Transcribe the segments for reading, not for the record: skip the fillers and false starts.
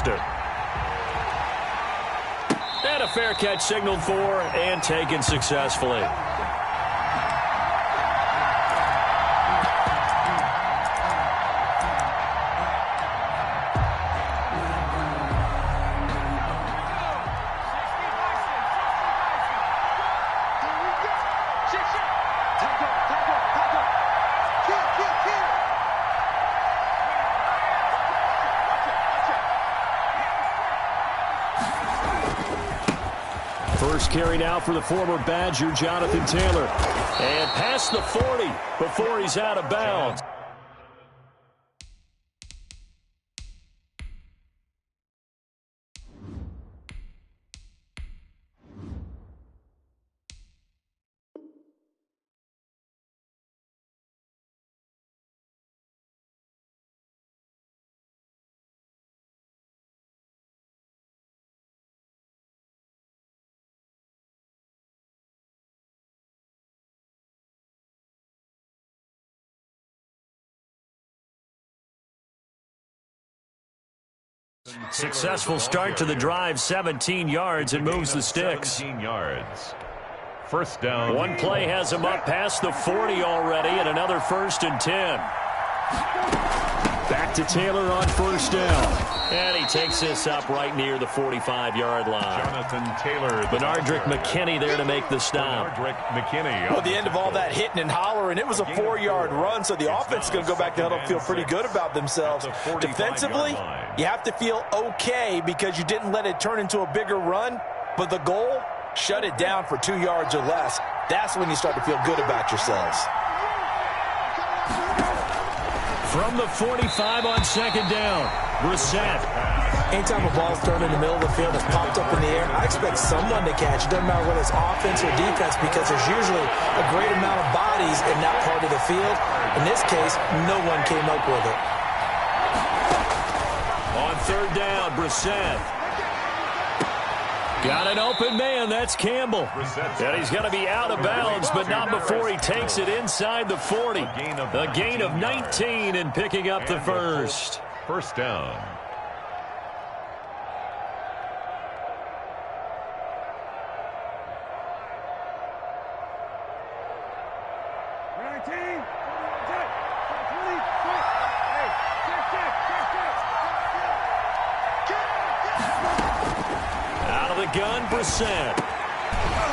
after. And a fair catch signaled for and taken successfully. First carry now for the former Badger, Jonathan Taylor. And past the 40 before he's out of bounds. Successful start to the drive, 17 yards, and moves the sticks. 17 yards. First down. One play has him up past the 40 already, and another 1st and 10. Back to Taylor on first down. And he takes this up right near the 45-yard line. Jonathan Taylor. Bernardrick McKinney there to make the stop. Bernardrick McKinney. Well, at the end of all that hitting and hollering, it was a 4-yard run, so the offense is going to go back to huddle and feel pretty good about themselves. Defensively, you have to feel okay because you didn't let it turn into a bigger run, but the goal, shut it down for 2 yards or less. That's when you start to feel good about yourselves. From the 45 on second down, Brissett. Anytime a ball's thrown in the middle of the field that's popped up in the air, I expect someone to catch. It doesn't matter whether it's offense or defense because there's usually a great amount of bodies in that part of the field. In this case, no one came up with it. On third down, Brissett. Got an open man. That's Campbell. And he's going to be out of bounds, but not before he takes it inside the 40. A gain of 19 and picking up the first. First down. Gun, Brissett.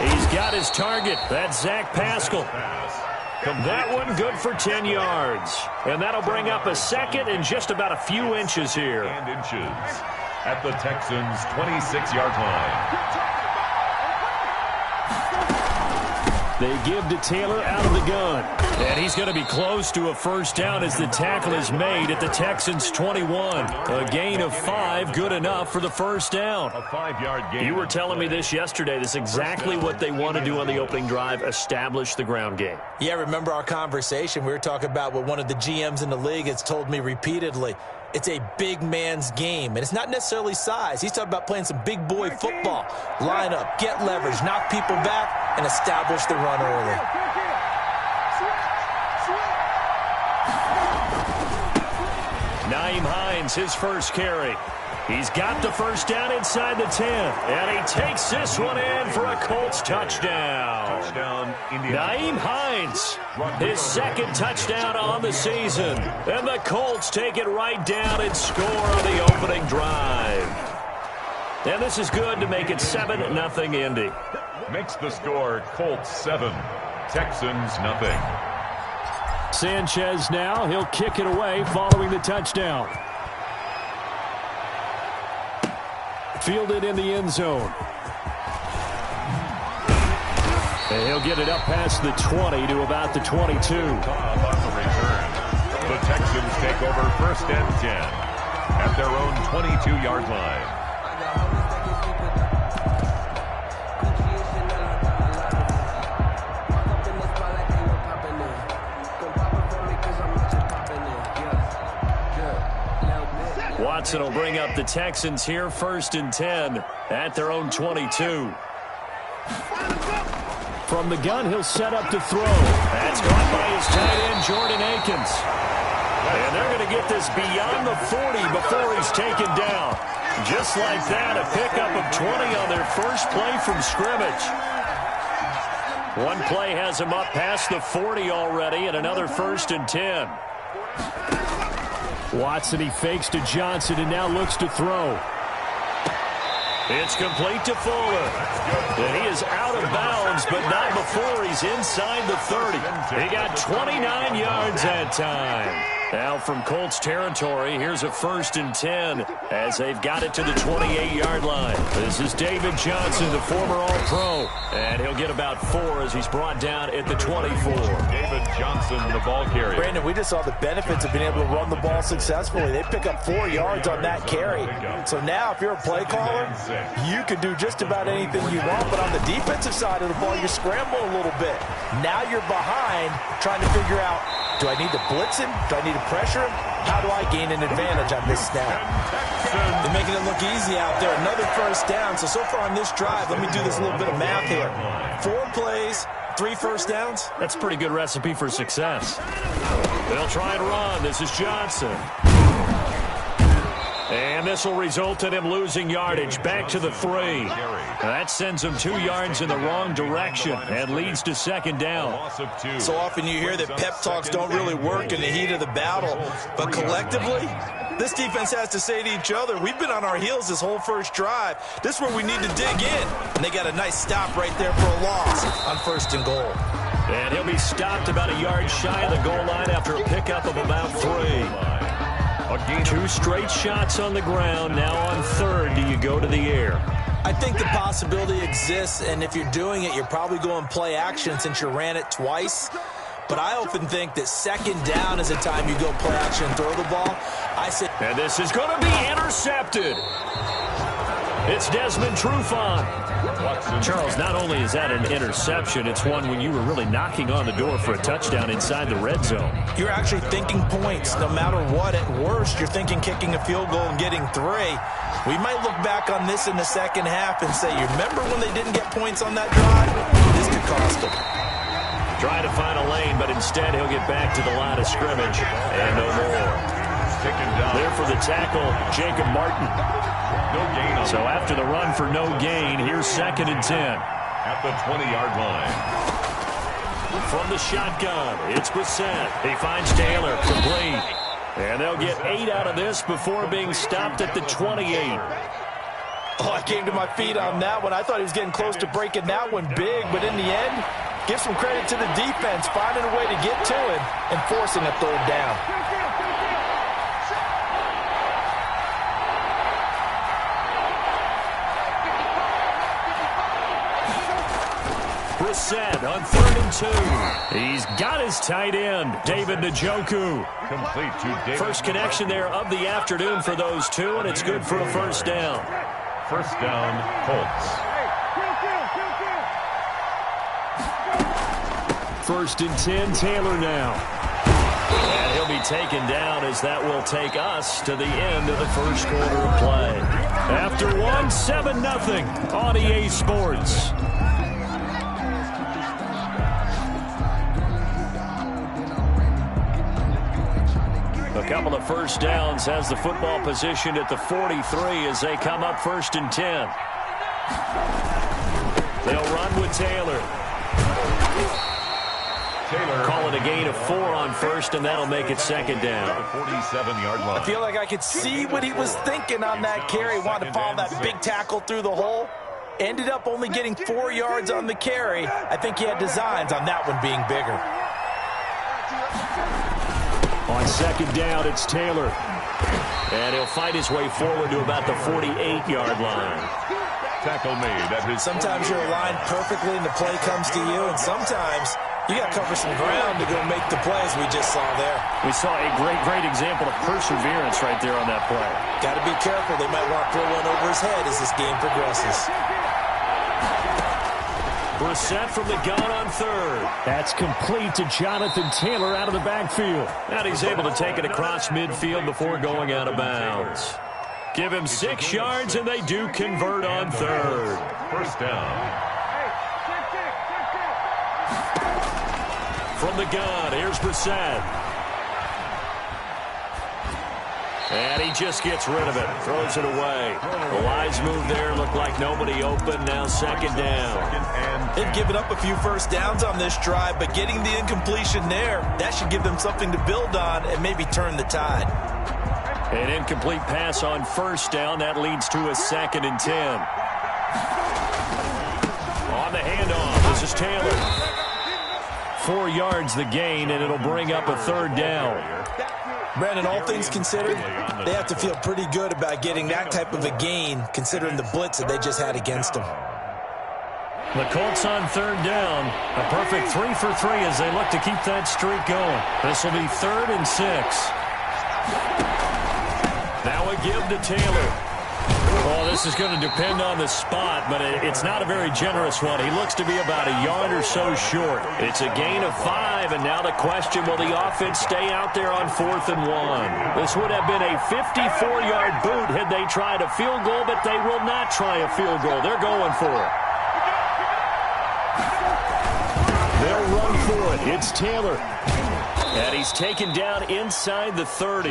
He's got his target. That's Zach Pascal. That one good for 10 yards. And that'll bring up a second and just about a few inches here. And inches at the Texans' 26-yard line. They give to Taylor out of the gun. And he's going to be close to a first down as the tackle is made at the Texans' 21. A gain of 5, good enough for the first down. A 5-yard gain. You were telling me this yesterday. This is exactly what they want to do on the opening drive, establish the ground game. Yeah, remember our conversation? We were talking about what one of the GMs in the league has told me repeatedly. It's a big man's game, and it's not necessarily size. He's talking about playing some big boy football. Line up, get leverage, knock people back, and establish the run early. Nyheim Hines, his first carry. He's got the first down inside the 10, and he takes this one in for a Colts touchdown. Nyheim Hines, his second touchdown on the season, and the Colts take it right down and score on the opening drive. And this is good to make it 7-0 Indy. Makes the score Colts 7, Texans nothing. Sanchez now, he'll kick it away following the touchdown. Fielded in the end zone. And he'll get it up past the 20 to about the 22. On the return, the Texans take over first and 10 at their own 22-yard line. Watson will bring up the Texans here, first and 10 at their own 22. From the gun, he'll set up to throw. That's caught by his tight end, Jordan Akins. And they're going to get this beyond the 40 before he's taken down. just like that, a pickup of 20 on their first play from scrimmage. One play has him up past the 40 already, and another 1st and 10. Watson, he fakes to Johnson and now looks to throw. It's complete to Fuller. And he is out of bounds, but not before he's inside the 30. He got 29 yards that time. Now from Colts territory, here's a 1st and 10 as they've got it to the 28-yard line. This is David Johnson, the former All-Pro, and he'll get about 4 as he's brought down at the 24. David Johnson, the ball carrier. Brandon, we just saw the benefits of being able to run the ball successfully. They pick up 4 yards on that carry. So now if you're a play caller, you can do just about anything you want, but on the defensive side of the ball, you scramble a little bit. Now you're behind trying to figure out, do I need to blitz him? Do I need to pressure him? How do I gain an advantage on this snap? They're making it look easy out there. Another 1st down. So far on this drive, let me do this little bit of math here. 4 plays, 3 1st downs. That's a pretty good recipe for success. They'll try and run. This is Johnson. And this will result in him losing yardage back to the 3. That sends him 2 yards in the wrong direction and leads to 2nd down. So often you hear that pep talks don't really work in the heat of the battle, but collectively, this defense has to say to each other, we've been on our heels this whole first drive. This is where we need to dig in. And they got a nice stop right there for a loss on 1st and goal. And he'll be stopped about a yard shy of the goal line after a pickup of about 3. 2 straight shots on the ground. Now on 3rd, do you go to the air? I think the possibility exists, and if you're doing it, you're probably going play action since you ran it twice. But I often think that 2nd down is the time you go play action and throw the ball. And this is going to be intercepted. It's Desmond Trufant. Charles, not only is that an interception, it's one when you were really knocking on the door for a touchdown inside the red zone. You're actually thinking points. No matter what, at worst, you're thinking kicking a field goal and getting 3. We might look back on this in the 2nd half and say, you remember when they didn't get points on that drive? This could cost them. Trying to find a lane, but instead he'll get back to the line of scrimmage. And no more. There for the tackle, Jacob Martin. No gain. So after the run for no gain, here's 2nd and 10. At the 20-yard line. From the shotgun, it's Brissett. He finds Taylor, complete. And they'll get 8 out of this before being stopped at the 28. Oh, I came to my feet on that one. I thought he was getting close to breaking that one big, but in the end, give some credit to the defense, finding a way to get to him and forcing a 3rd down. Brissett on 3rd and 2. He's got his tight end, David Njoku. Complete to David. First connection there of the afternoon for those 2, and it's good for a 1st down. 1st down, Colts. 1st and 10, Taylor now. And he'll be taken down as that will take us to the end of the 1st quarter of play. After 1, 7-0 on EA Sports. A couple of 1st downs has the football position at the 43 as they come up 1st and 10. They'll run with Taylor. Call it a gain of 4 on 1st, and that'll make it 2nd down. 47-yard line. I feel like I could see what he was thinking on that carry. Wanted to follow that big tackle through the hole. Ended up only getting 4 yards on the carry. I think he had designs on that one being bigger. On 2nd down, it's Taylor. And he'll fight his way forward to about the 48-yard line. Tackle made. Sometimes you're aligned perfectly and the play comes to you, and sometimes you got to cover some ground to go make the play, as we just saw there. We saw a great example of perseverance right there on that play. Got to be careful. They might want to throw one over his head as this game progresses. Brissett from the gun on 3rd. That's complete to Jonathan Taylor out of the backfield. And he's able to take it across midfield before going out of bounds. Give him 6 yards, and they do convert on 3rd. 1st down. From the gun, here's Brissett. And he just gets rid of it, throws it away. The wise move there, looked like nobody open, now second down. They've given up a few first downs on this drive, but getting the incompletion there, that should give them something to build on and maybe turn the tide. An incomplete pass on first down, that leads to a 2nd and 10. On the handoff, this is Taylor. 4 yards the gain, and it'll bring up a 3rd down. Brandon, all things considered, they have to feel pretty good about getting that type of a gain, considering the blitz that they just had against them. The Colts on 3rd down. A perfect 3 for 3 as they look to keep that streak going. This will be 3rd and 6. Now a give to Taylor. Oh, this is going to depend on the spot, but it's not a very generous one. He looks to be about a yard or so short. It's a gain of 5, and now the question, will the offense stay out there on 4th and 1? This would have been a 54-yard boot had they tried a field goal, but they will not try a field goal. They're going for it. They'll run for it. It's Taylor. And he's taken down inside the 30.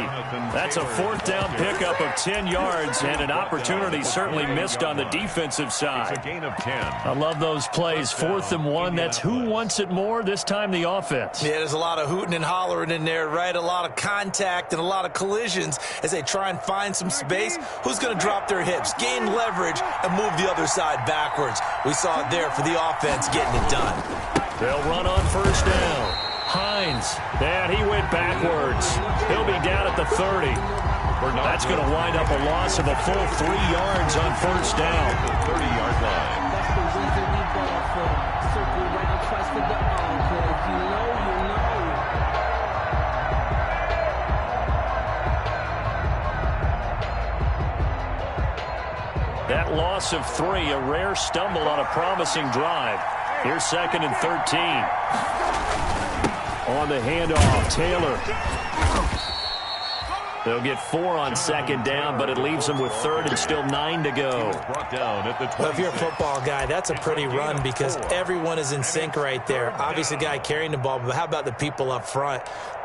That's a 4th down pickup of 10 yards and an opportunity certainly missed on the defensive side. It's a gain of 10. I love those plays. 4th and 1. That's who wants it more, this time the offense. Yeah, there's a lot of hooting and hollering in there, right? A lot of contact and a lot of collisions as they try and find some space. Who's going to drop their hips, gain leverage, and move the other side backwards? We saw it there for the offense getting it done. They'll run on first down. Hines, and he went backwards. He'll be down at the 30. That's going to wind up a loss of a full 3 yards on first down. 30-yard line. That's the reason we ball for. Circle round, trust with the encore. If you know, you know. That loss of 3, a rare stumble on a promising drive. Here's 2nd and 13. On the handoff, Taylor. They'll get 4 on 2nd down, but it leaves them with 3rd and still 9 to go. Well, if you're a football guy, that's a pretty run because everyone is in sync right there. Obviously, the guy carrying the ball, but how about the people up front?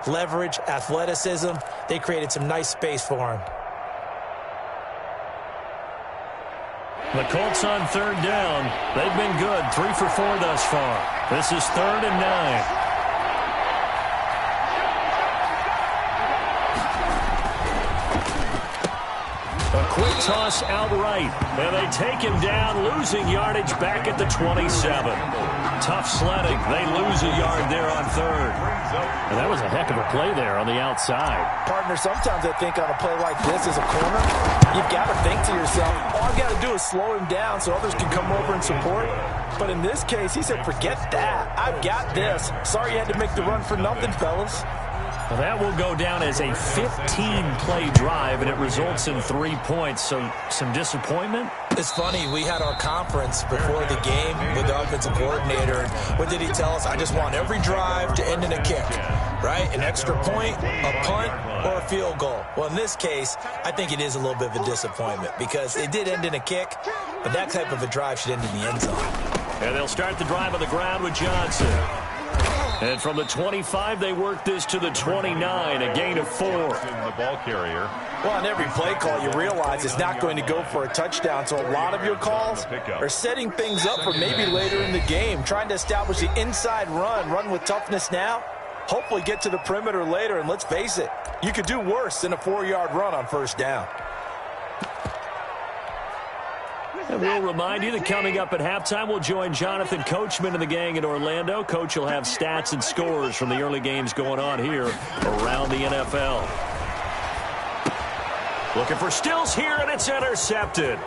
Leverage, athleticism, they created some nice space for him. The Colts on 3rd down. They've been good, 3 for 4 thus far. This is 3rd and 9. A quick toss outright, and they take him down, losing yardage back at the 27. Tough sledding. They lose a yard there on 3rd. And that was a heck of a play there on the outside. Partner, sometimes I think on a play like this as a corner, you've got to think to yourself, all I've got to do is slow him down so others can come over and support. But in this case, he said, forget that. I've got this. Sorry you had to make the run for nothing, fellas. Well, that will go down as a 15-play drive, and it results in 3 points. So some disappointment? It's funny, we had our conference before the game with the offensive coordinator. What did he tell us? I just want every drive to end in a kick, right? An extra point, a punt, or a field goal. Well, in this case, I think it is a little bit of a disappointment because it did end in a kick, but that type of a drive should end in the end zone. And they'll start the drive on the ground with Johnson. And from the 25, they work this to the 29, a gain of 4. The ball carrier. Well, on every play call, you realize it's not going to go for a touchdown. So a lot of your calls are setting things up for maybe later in the game, trying to establish the inside run with toughness now, hopefully get to the perimeter later. And let's face it, you could do worse than a 4-yard run on first down. And we'll remind you that coming up at halftime, we'll join Jonathan Coachman and the gang in Orlando. Coach will have stats and scores from the early games going on here around the NFL. Looking for Stills here, and it's intercepted.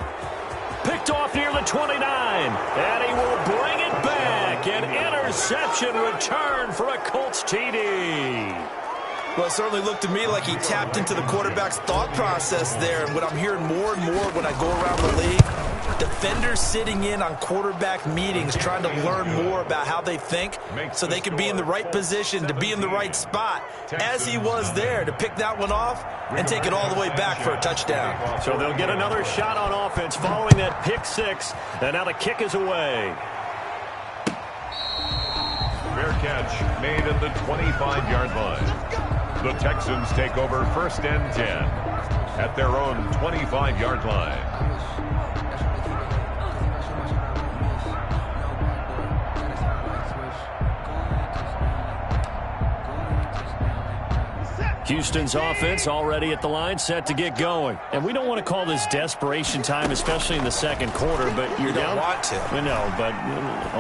Picked off near the 29, and he will bring it back. An interception return for a Colts TD. Well, it certainly looked to me like he tapped into the quarterback's thought process there. And what I'm hearing more and more when I go around the league, defenders sitting in on quarterback meetings trying to learn more about how they think so they can be in the right position to be in the right spot, as he was there to pick that one off and take it all the way back for a touchdown. So they'll get another shot on offense following that pick 6, and now the kick is away. Fair catch made at the 25-yard line. The Texans take over 1st and 10. at their own 25-yard line. Houston's offense already at the line, set to get going. And we don't want to call this desperation time, especially in the second quarter, but you're down. You don't want to. I know, but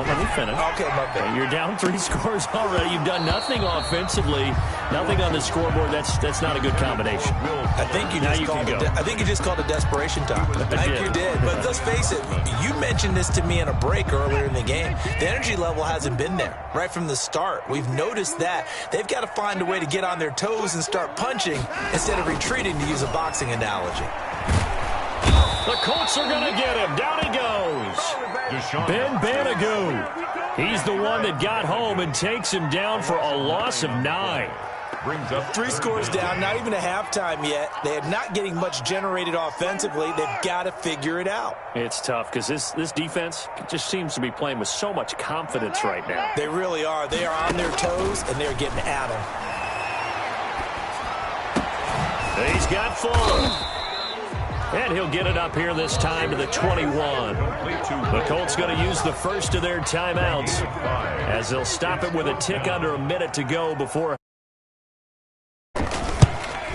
let me finish. Okay, my bad. You're down 3 scores already. You've done nothing offensively, nothing on the scoreboard. That's not a good combination. I think you just called it desperation time. I think you did. But let's face it, you mentioned this to me in a break earlier in the game. The energy level hasn't been there right from the start. We've noticed that. They've got to find a way to get on their toes and start punching instead of retreating, to use a boxing analogy. The Colts are going to get him. Down he goes. Ben Banagoo. He's the one that got home and takes him down for a loss of 9. Brings up 3 scores down, not even a halftime yet. They are not getting much generated offensively. They've got to figure it out. It's tough because this defense just seems to be playing with so much confidence right now. They really are. They are on their toes, and they're getting at them. He's got Fuller. And he'll get it up here this time to the 21. The Colts going to use the first of their timeouts as they'll stop it with a tick under a minute to go before.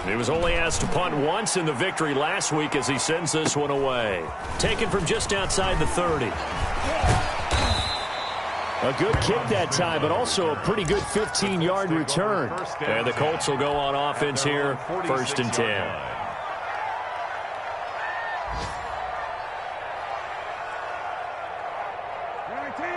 He was only asked to punt once in the victory last week as he sends this one away. Taken from just outside the 30. A good kick that time, but also a pretty good 15-yard return. And the Colts will go on offense here, 1st and 10.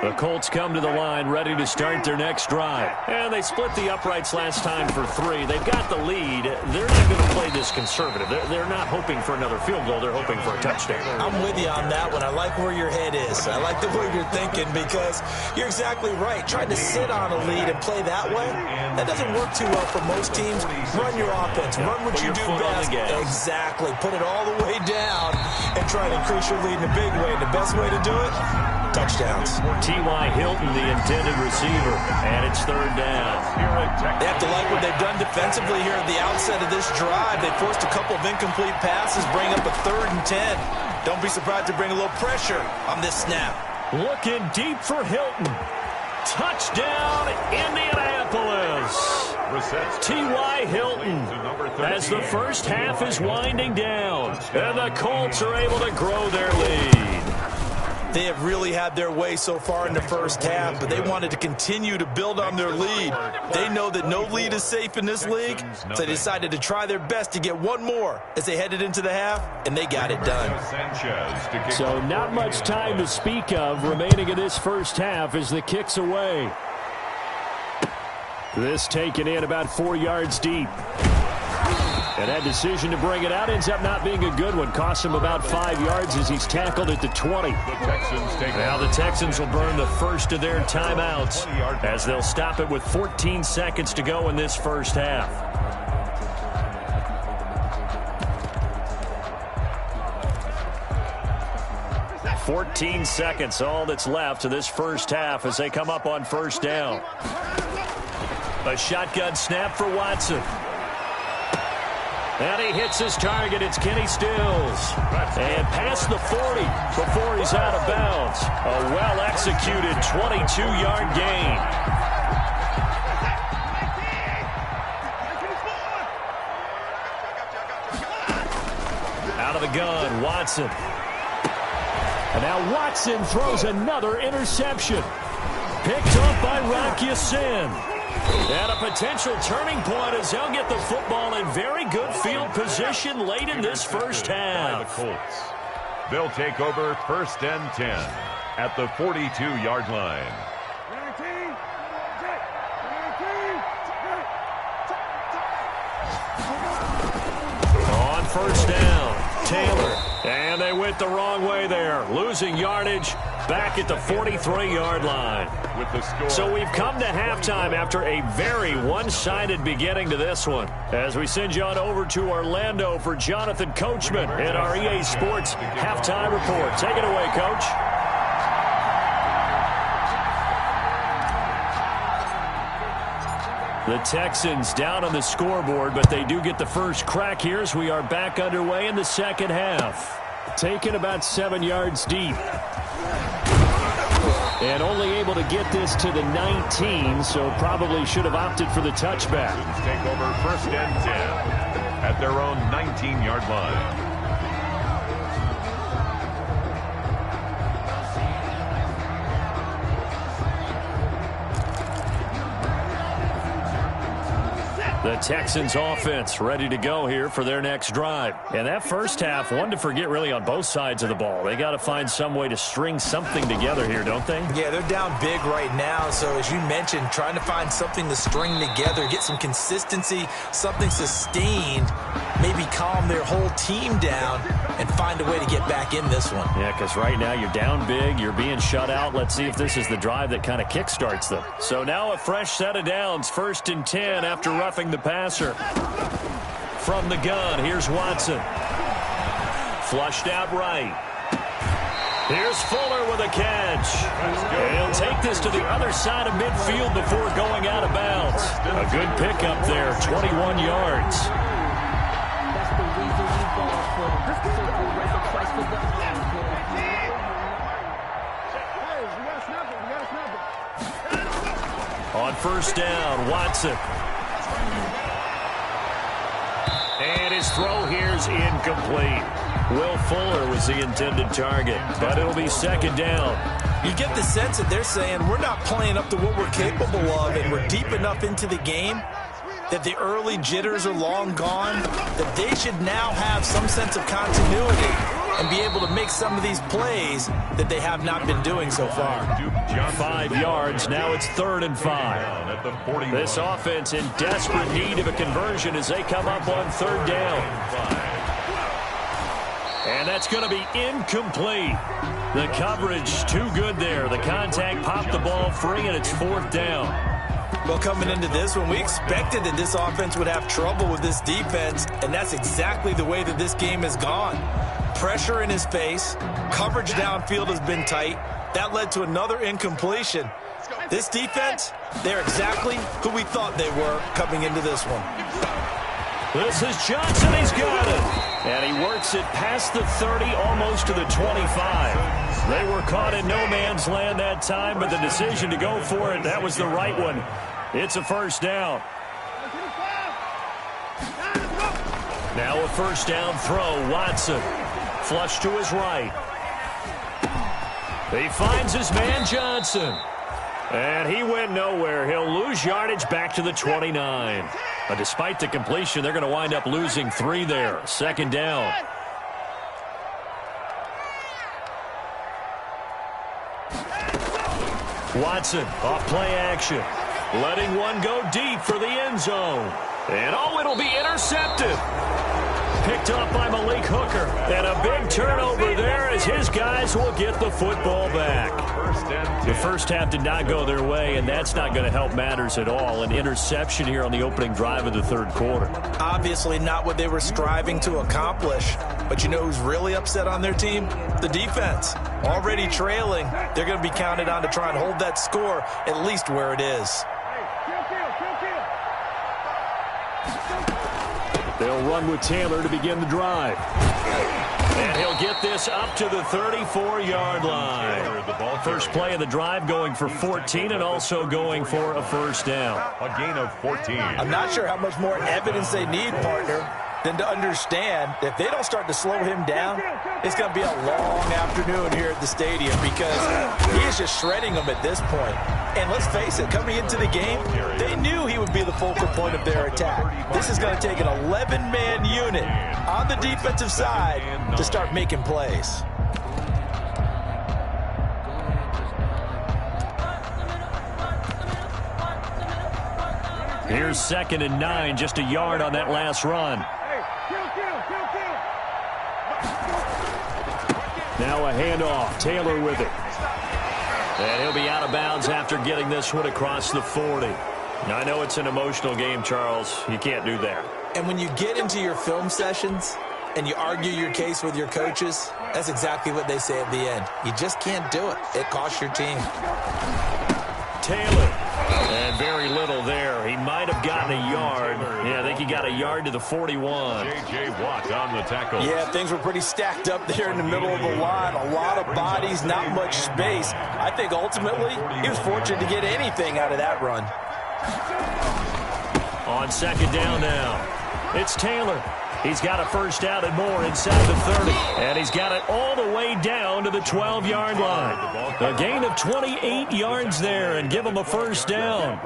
The Colts come to the line ready to start their next drive. And they split the uprights last time for 3. They've got the lead. They're not going to play this conservative. They're not hoping for another field goal. They're hoping for a touchdown. I'm with you on that one. I like where your head is. I like the way you're thinking because you're exactly right. Trying to sit on a lead and play that way, that doesn't work too well for most teams. Run your offense. Run what you do best. Exactly. Put it all the way down and try to increase your lead in a big way. The best way to do it? Touchdowns. T.Y. Hilton, the intended receiver, and it's 3rd down. They have to like what they've done defensively here at the outset of this drive. They forced a couple of incomplete passes, bring up a 3rd and 10. Don't be surprised to bring a little pressure on this snap. Looking deep for Hilton. Touchdown, Indianapolis. T.Y. Hilton as the first half is winding down, and the Colts are able to grow their lead. They have really had their way so far in the first half, but they wanted to continue to build on their lead. They know that no lead is safe in this league, so they decided to try their best to get one more as they headed into the half, and they got it done. So not much time to speak of remaining in this first half as the kick's away. This taken in about 4 yards deep. And that decision to bring it out ends up not being a good one. Costs him about 5 yards as he's tackled at the 20. Now the Texans will burn the first of their timeouts as they'll stop it with 14 seconds to go in this first half. "14 seconds, all that's left to this first half as they come up on 1st down. A shotgun snap for Watson. And he hits his target. It's Kenny Stills. And past the 40 before he's out of bounds. A well-executed 22-yard gain. Out of the gun, Watson. And now Watson throws another interception. Picked up by Rock Ya-Sin. And a potential turning point as they'll get the football in very good field position late in this first half. They'll take over 1st and 10 at the 42-yard line. On 1st down, Taylor. And they went the wrong way there, losing yardage back at the 43-yard line. So we've come to halftime after a very one-sided beginning to this one. As we send you on over to Orlando for Jonathan Coachman in our EA Sports Halftime Report. Take it away, Coach. The Texans down on the scoreboard, but they do get the first crack here as we are back underway in the second half. Taken about 7 yards deep. And only able to get this to the 19, so probably should have opted for the touchback. Take over first and 10 at their own 19-yard line. The Texans offense ready to go here for their next drive. And that first half, one to forget really on both sides of the ball. They got to find some way to string something together here, don't they? Yeah, they're down big right now. So as you mentioned, trying to find something to string together, get some consistency, something sustained, maybe calm their whole team down and find a way to get back in this one. Yeah, because right now you're down big, you're being shut out. Let's see if this is the drive that kind of kickstarts them. So now a fresh set of downs, 1st and 10 after roughing the passer. From the gun, here's Watson. Flushed out right. Here's Fuller with a catch. He'll take this to the other side of midfield before going out of bounds. A good pickup there, 21 yards. That's the reason we ball for. Circle right twice for the encore. On first down, Watson. And his throw here's incomplete. Will Fuller was the intended target, but it'll be second down. You get the sense that they're saying we're not playing up to what we're capable of, and we're deep enough into the game that the early jitters are long gone, that they should now have some sense of continuity and be able to make some of these plays that they have not been doing so far. 5 yards, now it's 3rd and 5. This offense in desperate need of a conversion as they come up on 3rd down. And that's going to be incomplete. The coverage too good there. The contact popped the ball free, and it's 4th down. Well, coming into this one, we expected that this offense would have trouble with this defense, and that's exactly the way that this game has gone. Pressure in his face, coverage downfield has been tight. That led to another incompletion. This defense, they're exactly who we thought they were coming into this one. This is Johnson, he's got it. And he works it past the 30, almost to the 25. They were caught in no man's land that time, but the decision to go for it, that was the right one. It's a first down. Now a first down throw, Watson. Flush to his right. He finds his man Johnson. And he went nowhere. He'll lose yardage back to the 29. But despite the completion, they're going to wind up losing 3 there. Second down. Watson off play action. Letting one go deep for the end zone. And it'll be intercepted. Picked up by Malik Hooker. And a big turnover there as his guys will get the football back. The first half did not go their way, and that's not going to help matters at all. An interception here on the opening drive of the 3rd quarter. Obviously not what they were striving to accomplish. But you know who's really upset on their team? The defense. Already trailing. They're going to be counted on to try and hold that score at least where it is. They'll run with Taylor to begin the drive. And he'll get this up to the 34-yard line. First play of the drive going for 14 and also going for a first down. A gain of 14. I'm not sure how much more evidence they need, partner, than to understand that if they don't start to slow him down, it's going to be a long afternoon here at the stadium because he is just shredding them at this point. And let's face it, coming into the game, they knew he would be the focal point of their attack. This is going to take an 11-man unit on the defensive side to start making plays. Here's 2nd and 9, just a yard on that last run. Now a handoff, Taylor with it. And he'll be out of bounds after getting this one across the 40. Now, I know it's an emotional game, Charles. You can't do that. And when you get into your film sessions and you argue your case with your coaches, that's exactly what they say at the end. You just can't do it. It costs your team. Taylor. And very little there. He might have a yard. Yeah, I think he got a yard to the 41. J.J. Watt on the tackle. Yeah, things were pretty stacked up there in the middle of the line. A lot of bodies, not much space. I think ultimately he was fortunate to get anything out of that run. On second down now, it's Taylor. He's got a first down and more inside the 30. And he's got it all the way down to the 12-yard line. A gain of 28 yards there and give him a first down.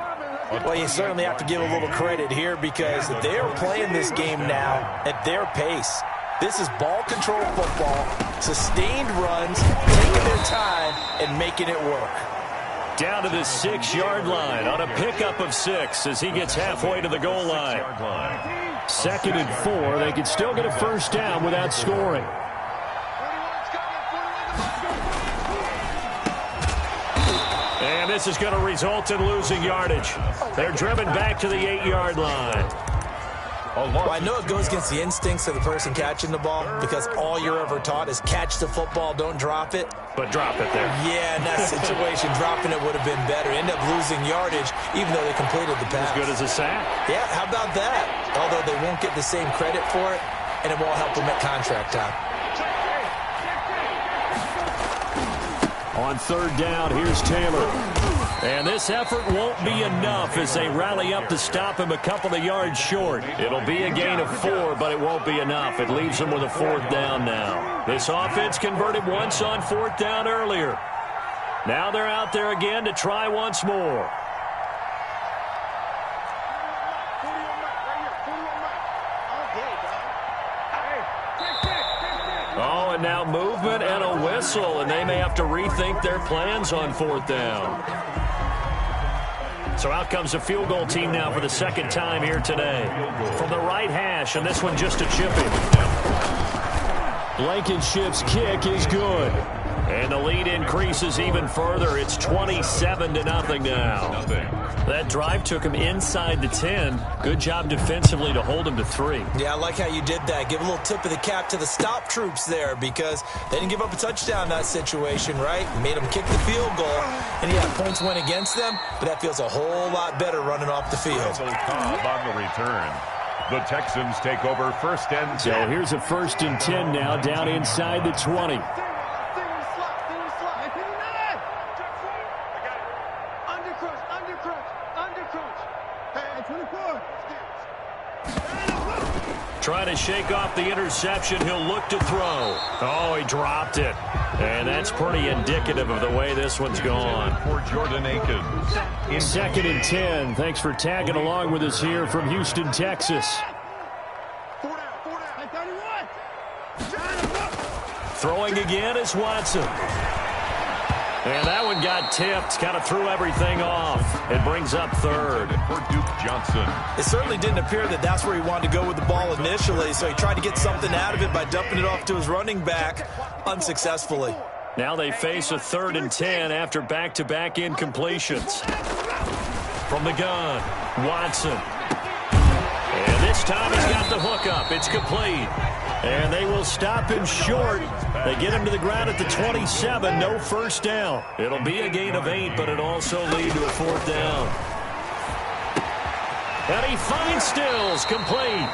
Well, you certainly have to give a little credit here because they are playing this game now at their pace. This is ball control football, sustained runs, taking their time and making it work. Down to the 6-yard line on a pickup of 6 as he gets halfway to the goal line. 2nd and 4. They can still get a first down without scoring. And this is going to result in losing yardage. They're driven back to the 8-yard line. Well, I know it goes against the instincts of the person catching the ball because all you're ever taught is catch the football, don't drop it. But drop it there. Yeah, in that situation, dropping it would have been better. End up losing yardage even though they completed the pass. As good as a sack. Yeah, how about that? Although they won't get the same credit for it, and it won't help them at contract time. On third down, here's Taylor. And this effort won't be enough as they rally up to stop him a couple of yards short. It'll be a gain of 4, but it won't be enough. It leaves them with a 4th down now. This offense converted once on 4th down earlier. Now they're out there again to try once more. Oh, and now movement and a whistle, and they may have to rethink their plans on 4th down. So out comes the field goal team now for the 2nd time here today. From the right hash, and this one just a chip-in. Blankenship's kick is good. And the lead increases even further. It's 27-0 now. That drive took him inside the 10. Good job defensively to hold him to 3. Yeah, I like how you did that. Give a little tip of the cap to the stop troops there because they didn't give up a touchdown in that situation, right? Made them kick the field goal. And yeah, points went against them, but that feels a whole lot better running off the field. Cobb on the return. The Texans take over 1st and 10. So here's a 1st and 10 now down inside the 20. Trying to shake off the interception. He'll look to throw. Oh, he dropped it. And that's pretty indicative of the way this one's gone. For Jordan Akins. 2nd and 10. Thanks for tagging along with us here from Houston, Texas. Throwing again is Watson. And that one got tipped. Kind of threw everything off. It brings up 3rd. For Duke Johnson. It certainly didn't appear that that's where he wanted to go with the ball initially, so he tried to get something out of it by dumping it off to his running back unsuccessfully. Now they face a 3rd and 10 after back-to-back incompletions. From the gun, Watson. And this time he's got the hookup. It's complete. And they will stop him short. They get him to the ground at the 27. No first down. It'll be a gain of 8, but it'll also lead to a 4th down. And he finds Stills, complete.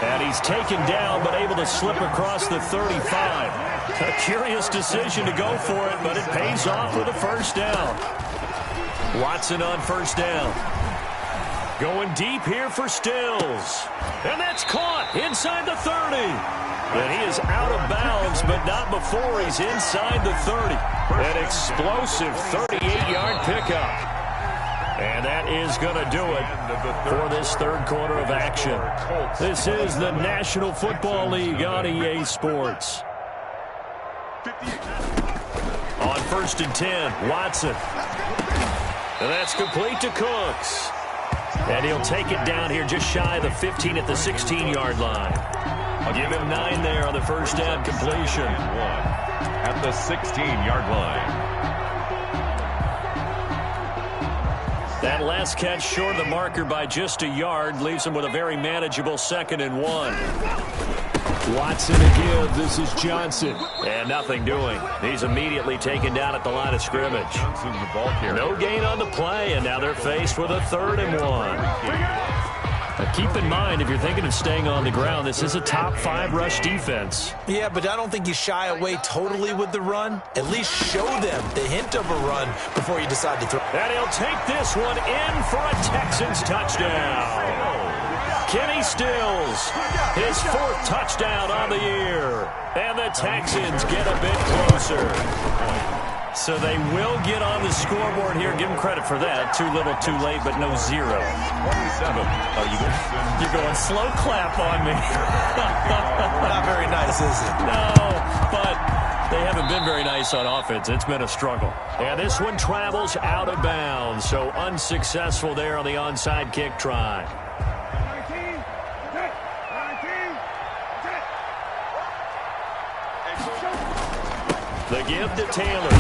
And he's taken down, but able to slip across the 35. A curious decision to go for it, but it pays off with a first down. Watson on first down. Going deep here for Stills. And that's caught inside the 30. And he is out of bounds, but not before he's inside the 30. An explosive 38-yard pickup. And that is going to do it for this 3rd quarter of action. This is the National Football League on EA Sports. On 1st and 10, Watson. And that's complete to Cooks. And he'll take it down here just shy of the 15 at the 16-yard line. I'll give him 9 there on the first down completion. 1 at the 16-yard line. That last catch short of the marker by just a yard leaves him with a very manageable 2nd and 1. Watson again. This is Johnson. And nothing doing. He's immediately taken down at the line of scrimmage. Johnson, the ball carrier. No gain on the play, and now they're faced with a 3rd and 1. Keep in mind, if you're thinking of staying on the ground, this is a top 5 rush defense. Yeah, but I don't think you shy away totally with the run. At least show them the hint of a run before you decide to throw. And he'll take this one in for a Texans touchdown. Kenny Stills, his 4th touchdown on the year. And the Texans get a bit closer. So they will get on the scoreboard here. Give them credit for that. Too little, too late, but no 0. 27. Oh, you're going slow clap on me. Not very nice, is it? No, but they haven't been very nice on offense. It's been a struggle. And this one travels out of bounds, so unsuccessful there on the onside kick try. The give to Taylor.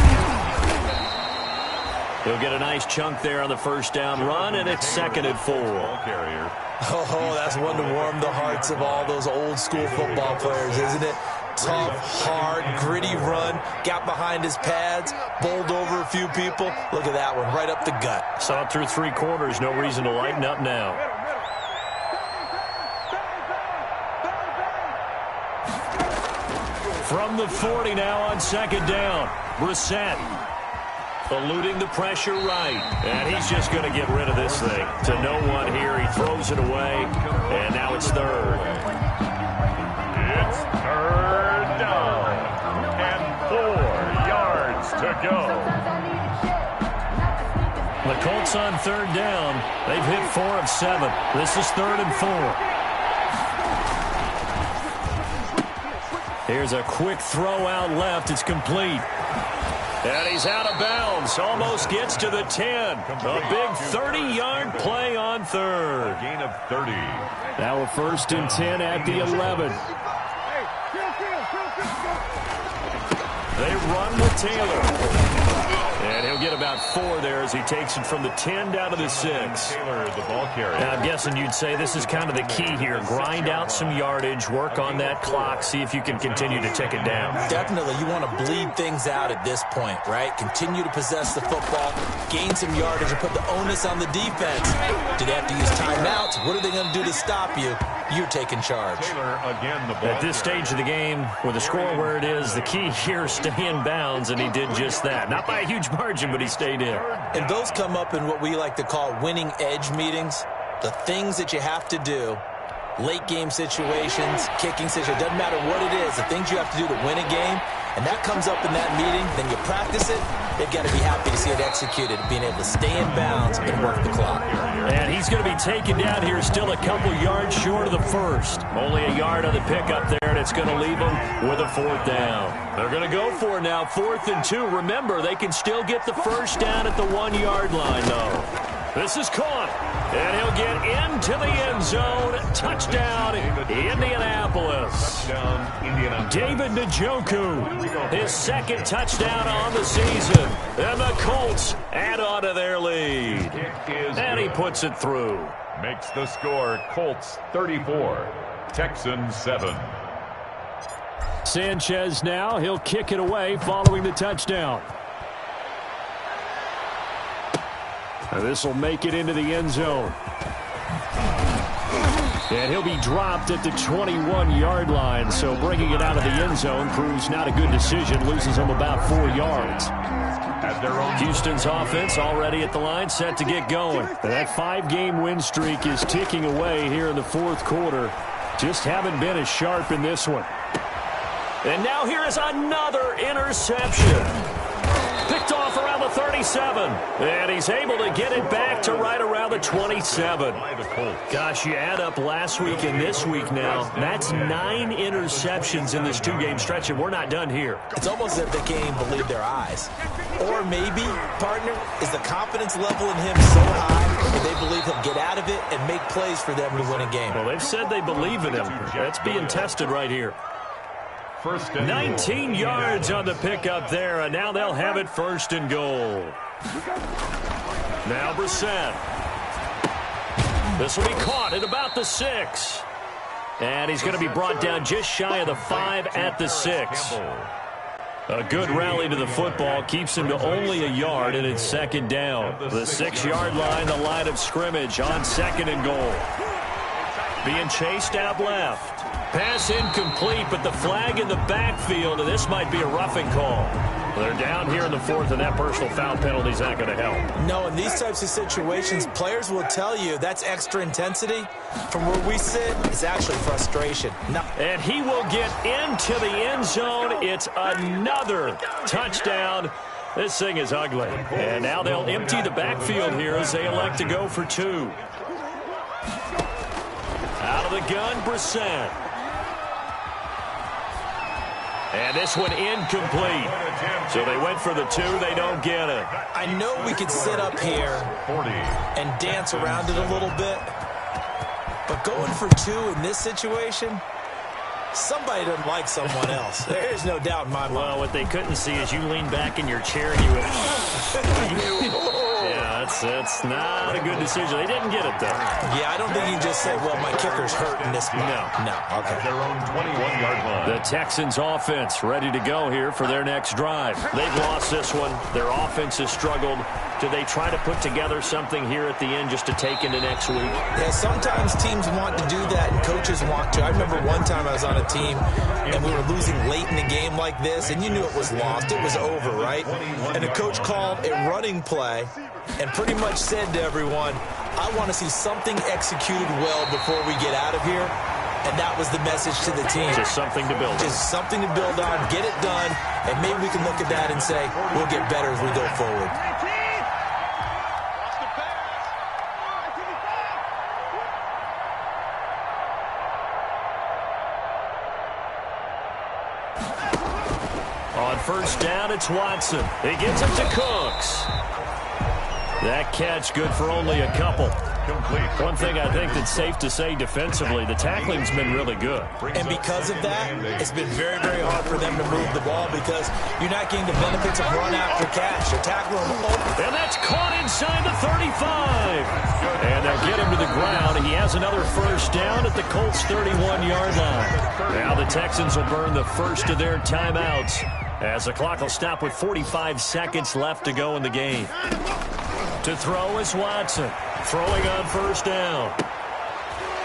He'll get a nice chunk there on the first down run, and it's 2nd and 4. Oh, that's one to warm the hearts of all those old school football players, isn't it? Tough, hard, gritty run, got behind his pads, bowled over a few people. Look at that one, right up the gut. Saw it through 3 quarters, no reason to lighten up now. From the 40 now on 2nd down. Brissett eluding the pressure right. And he's just going to get rid of this thing. To no one here. He throws it away. And now it's 3rd. It's 3rd down. And 4 yards to go. The Colts on 3rd down. They've hit 4 of 7. This is 3rd and 4. Here's a quick throw out left. It's complete. And he's out of bounds. Almost gets to the 10. A big 30-yard play on 3rd. Gain of 30. Now a 1st and 10 at the 11. They run with Taylor. And he'll get about 4 there as he takes it from the 10 down to the 6. Taylor, the ball carrier. Now, I'm guessing you'd say this is kind of the key here. Grind out some yardage, work on that clock, see if you can continue to tick it down. Definitely, you want to bleed things out at this point, right? Continue to possess the football, gain some yardage, and put the onus on the defense. Do they have to use timeouts? What are they going to do to stop you? You're taking charge. Taylor, again, the ball At this stage of the game, with the score where it is, the key here is stay in bounds, and he did just that. Not by a huge margin, but he stayed in. And those come up in what we like to call winning edge meetings. The things that you have to do, late game situations, kicking situations, doesn't matter what it is, the things you have to do to win a game, and that comes up in that meeting, then you practice it, they've got to be happy to see it executed, being able to stay in bounds and work the clock. And he's going to be taken down here still a couple yards short of the 1st. Only a yard on the pickup there, and it's going to leave him with a 4th down. They're going to go for it now, 4th and 2. Remember, they can still get the 1st down at the 1-yard line, though. This is caught, and he'll get into the end zone. Touchdown, Indianapolis. David Njoku, his 2nd touchdown on the season. And the Colts add on to their lead. And he puts it through. makes the score Colts 34, Texans 7. Sanchez now, he'll kick it away following the touchdown. This will make it into the end zone. And he'll be dropped at the 21-yard line, so bringing it out of the end zone proves not a good decision, loses him about 4 yards. Houston's offense already at the line, set to get going. And that 5-game win streak is ticking away here in the fourth quarter. Just haven't been as sharp in this one. And now here is another interception. Picked off around the 37. And he's able to get it back to right around the 27. Gosh, you add up last week and this week now. That's 9 interceptions in this 2-game stretch, and we're not done here. It's almost as if they can't even believe their eyes. Or maybe, partner, is the confidence level in him so high that they believe he'll get out of it and make plays for them to win a game. Well, they've said they believe in him. That's being tested right here. 19 yards on the pickup there, and now they'll have it 1st and goal. Now Brissett. This will be caught at about the 6. And he's going to be brought down just shy of the 5 at the 6. A good rally to the football keeps him to only a yard, and it's 2nd down. The 6-yard line, the line of scrimmage on 2nd and goal. being chased out left. Pass incomplete, but the flag in the backfield, and this might be a roughing call. They're down here in the fourth, and that personal foul penalty is not going to help. No, in these types of situations, players will tell you that's extra intensity. From where we sit, it's actually frustration. No. And he will get into the end zone. It's another touchdown. This thing is ugly. And now they'll empty the backfield here as they elect to go for two. Out of the gun, Brissett. And this one incomplete. So they went for the two. They don't get it. I know we could sit up here and dance around it a little bit, but going for two in this situation, somebody doesn't like someone else. There's no doubt in my mind. Well, what they couldn't see is you lean back in your chair and you went, yeah, that's not a good decision. They didn't get it, though. Yeah, I don't think you can just say, well, my kicker's hurt in this one. No. Okay. Their own 21-yard line. The Texans offense ready to go here for their next drive. They've lost this one. Their offense has struggled. Do they try to put together something here at the end just to take into next week? Yeah, sometimes teams want to do that and coaches want to. I remember one time I was on a team and we were losing late in a game like this, and you knew it was lost. It was over, right? And the coach called a running play and pretty much said to everyone, I want to see something executed well before we get out of here. And that was the message to the team. Just something to build on. Just something to build on, get it done, and maybe we can look at that and say, we'll get better as we go forward. On first down, it's Watson. He gives it to Cooks. That catch good for only a couple. Complete. One thing I think that's safe to say defensively, the tackling's been really good. And because of that, it's been very, very hard for them to move the ball because you're not getting the benefits of run after catch. They're tackling them open. And that's caught inside the 35. And they'll get him to the ground. He has another first down at the Colts' 31-yard line. Now the Texans will burn the first of their timeouts as the clock will stop with 45 seconds left to go in the game. To throw is Watson. Throwing on first down.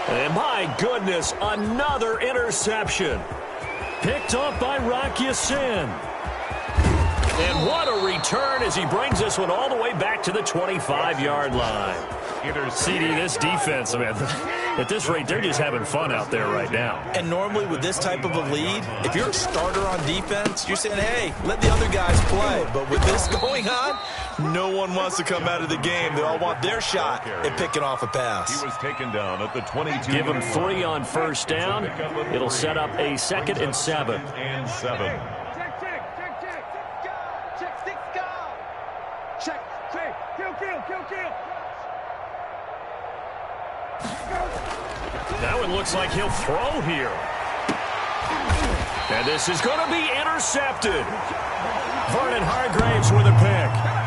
And my goodness, another interception. Picked off by Rock Ya-Sin. And what a return as he brings this one all the way back to the 25-yard line. CD, this defense, man, at this rate, they're just having fun out there right now. And normally with this type of a lead, if you're a starter on defense, you're saying, hey, let the other guys play. But with this going on, no one wants to come out of the game. They all want their shot at picking off a pass. He was taken down at the 22. Give him 3 on first down. It'll set up a 2nd and 7. And 7. Now it looks like he'll throw here. And this is going to be intercepted. Vernon Hargreaves with a pick.